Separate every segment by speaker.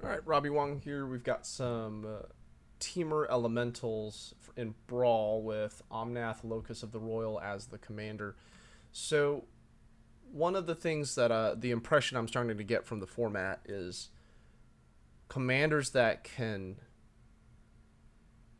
Speaker 1: All right, Robbie Wong here. We've got some Teamer Elementals in Brawl with Omnath, Locus of the Roil as the commander. So, one of the things that the impression I'm starting to get from the format is commanders that can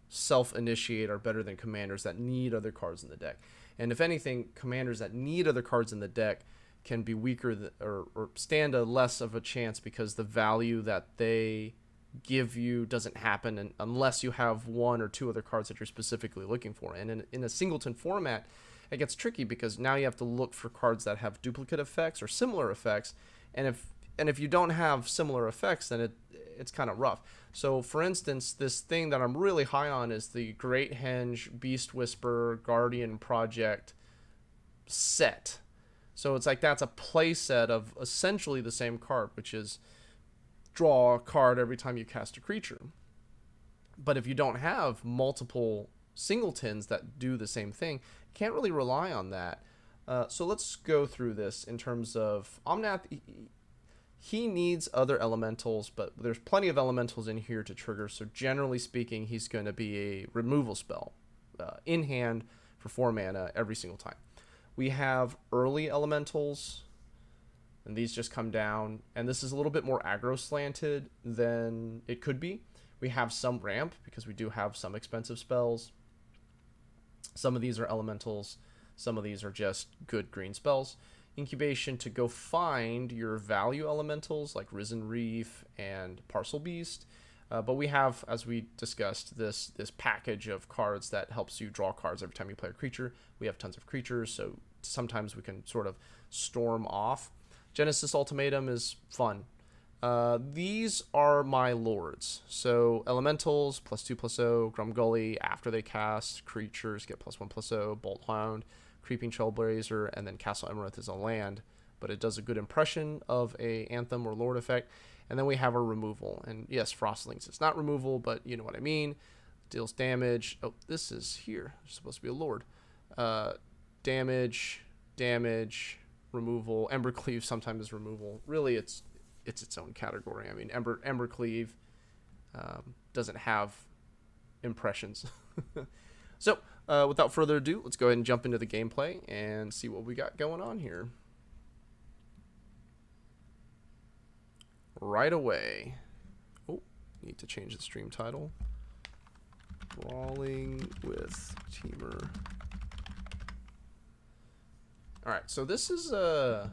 Speaker 1: self-initiate are better than commanders that need other cards in the deck. And if anything, commanders that need other cards in the deck can be weaker or stand a less of a chance because the value that they give you doesn't happen unless you have one or two other cards that you're specifically looking for. And in a singleton format, it gets tricky because now you have to look for cards that have duplicate effects or similar effects. And if you don't have similar effects, then it's kind of rough. So, for instance, this thing that I'm really high on is the Great Henge Beast Whisper Guardian Project set. So it's like that's a play set of essentially the same card, which is draw a card every time you cast a creature. But if you don't have multiple singletons that do the same thing, you can't really rely on that. So let's go through this in terms of Omnath. He needs other elementals, but there's plenty of elementals in here to trigger. So generally speaking, he's going to be a removal spell in hand for 4 mana every single time. We have early elementals, and these just come down. And this is a little bit more aggro slanted than it could be. We have some ramp because we do have some expensive spells. Some of these are elementals. Some of these are just good green spells. Incubation to go find your value elementals like Risen Reef and Parcelbeast. But we have, as we discussed, this package of cards that helps you draw cards every time you play a creature. We have tons of creatures, so sometimes we can sort of storm off. Genesis Ultimatum is fun. These are my lords. So elementals +2/+0, Grumgully after they cast creatures get +1/+0, Bolt Hound, Creeping Trailblazer, and then Castle Embereth is a land, but it does a good impression of a Anthem or Lord effect. And then we have our removal, and yes, Frostlings it's not removal, but you know what I mean. Deals damage. Oh, this is here. There's supposed to be a Lord. Damage, removal. Embercleave sometimes is removal. Really, it's its own category. I mean, Embercleave doesn't have impressions. So, without further ado, let's go ahead and jump into the gameplay and see what we got going on here. Right away. Oh, need to change the stream title. Brawling with Teamer. Alright, so this is a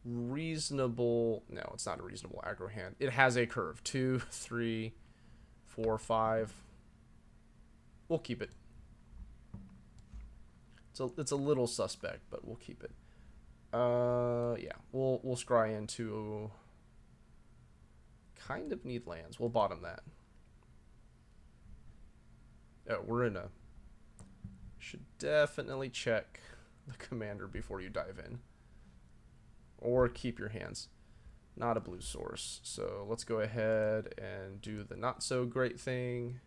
Speaker 1: reasonable... No, it's not a reasonable aggro hand. It has a curve. 2, 3, 4, 5... We'll keep it. So it's a little suspect, but we'll keep it. Yeah, we'll scry into kind of need lands. We'll bottom that. Oh, we're in a... Should definitely check the commander before you dive in. Or keep your hands. Not a blue source. So let's go ahead and do the not so great thing.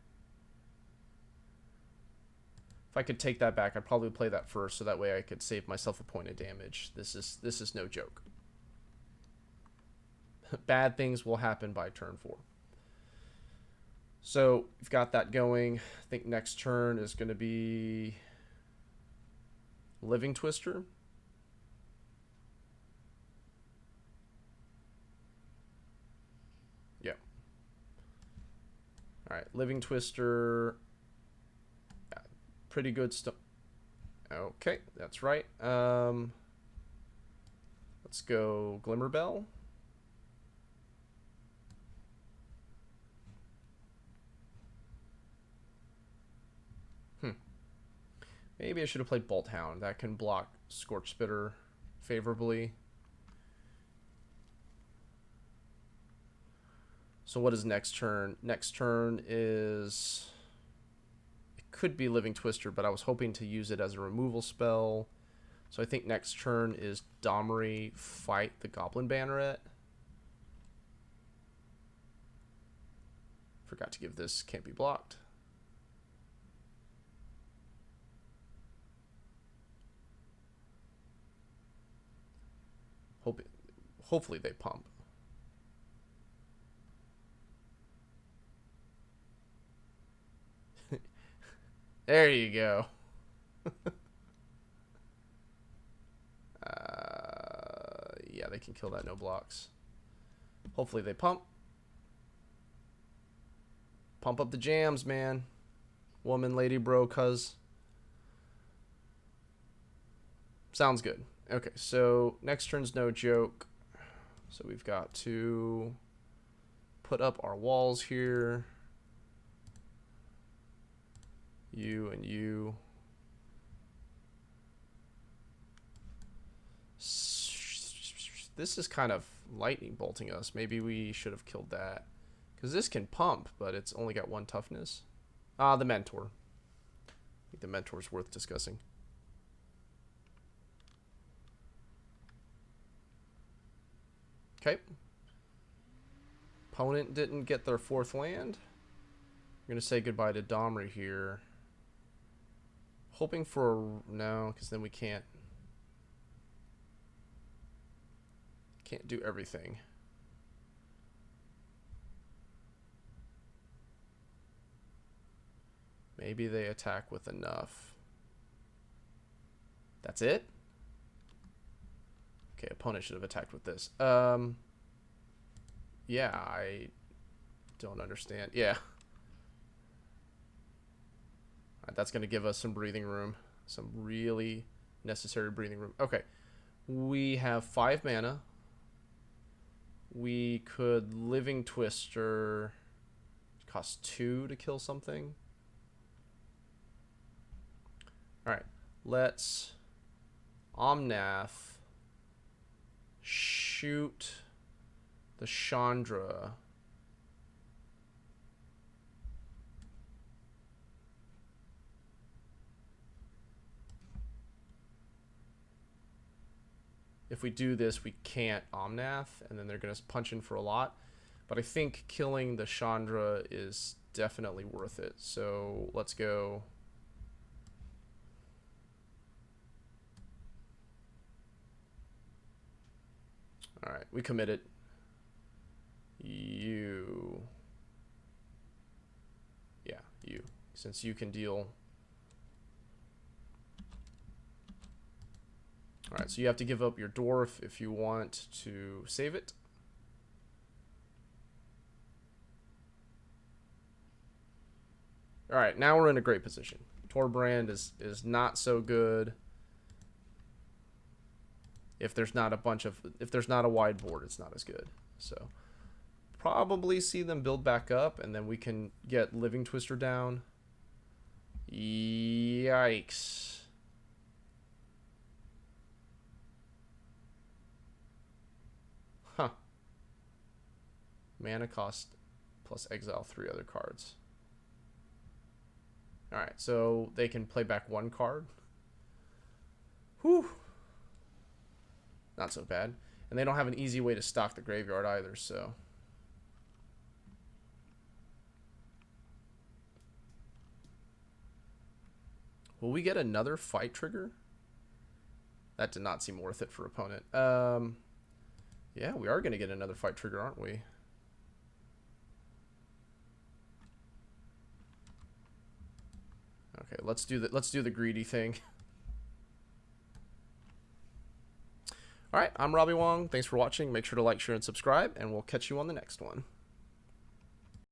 Speaker 1: If I could take that back, I'd probably play that first, so that way I could save myself a point of damage. This is no joke. Bad things will happen by turn 4. So we've got that going. I think next turn is going to be Living Twister. Yeah. All right, Living Twister. Pretty good stuff. Okay, that's right. Let's go Glimmerbell. Maybe I should have played Bolt Hound. That can block Scorch Spitter favorably. So what is next turn? Next turn is... could be Living Twister, but I was hoping to use it as a removal spell. So I think next turn is Domri fight the Goblin Banneret. Forgot to give this can't be blocked. Hopefully they pump. There you go. Yeah, they can kill that, no blocks. Hopefully they pump. Pump up the jams, man. Woman, lady, bro, cuz. Sounds good. Okay, so next turn's no joke. So we've got to put up our walls here. You and you. This is kind of lightning bolting us. Maybe we should have killed that. Because this can pump, but it's only got 1 toughness. Ah, the mentor. I think the mentor's worth discussing. Okay. Opponent didn't get their 4th land. I'm going to say goodbye to Domri here. Hoping for a... No, because then we can't do everything. Maybe they attack with enough. That's it? Okay, opponent should have attacked with this. Yeah, I don't understand. Yeah. Alright, that's going to give us some breathing room. Some really necessary breathing room. Okay. We have 5 mana. We could Living Twister. It costs 2 to kill something. Alright. Let's Omnath shoot the Chandra. If we do this, we can't Omnath, and then they're going to punch in for a lot. But I think killing the Chandra is definitely worth it. So let's go. Alright, we committed. You. Yeah, you. Since you can deal. Alright, so you have to give up your dwarf if you want to save it. Alright, now we're in a great position. Torbran is not so good. If there's not a wide board, it's not as good. So probably see them build back up, and then we can get Living Twister down. Yikes. Huh. Mana cost plus exile 3 other cards. Alright, so they can play back 1 card. Whew. Not so bad. And they don't have an easy way to stock the graveyard either, so. Will we get another fight trigger? That did not seem worth it for opponent. Yeah, we are going to get another fight trigger, aren't we? Okay, let's do the greedy thing. All right, I'm Robbie Wong. Thanks for watching. Make sure to like, share, and subscribe, and we'll catch you on the next one.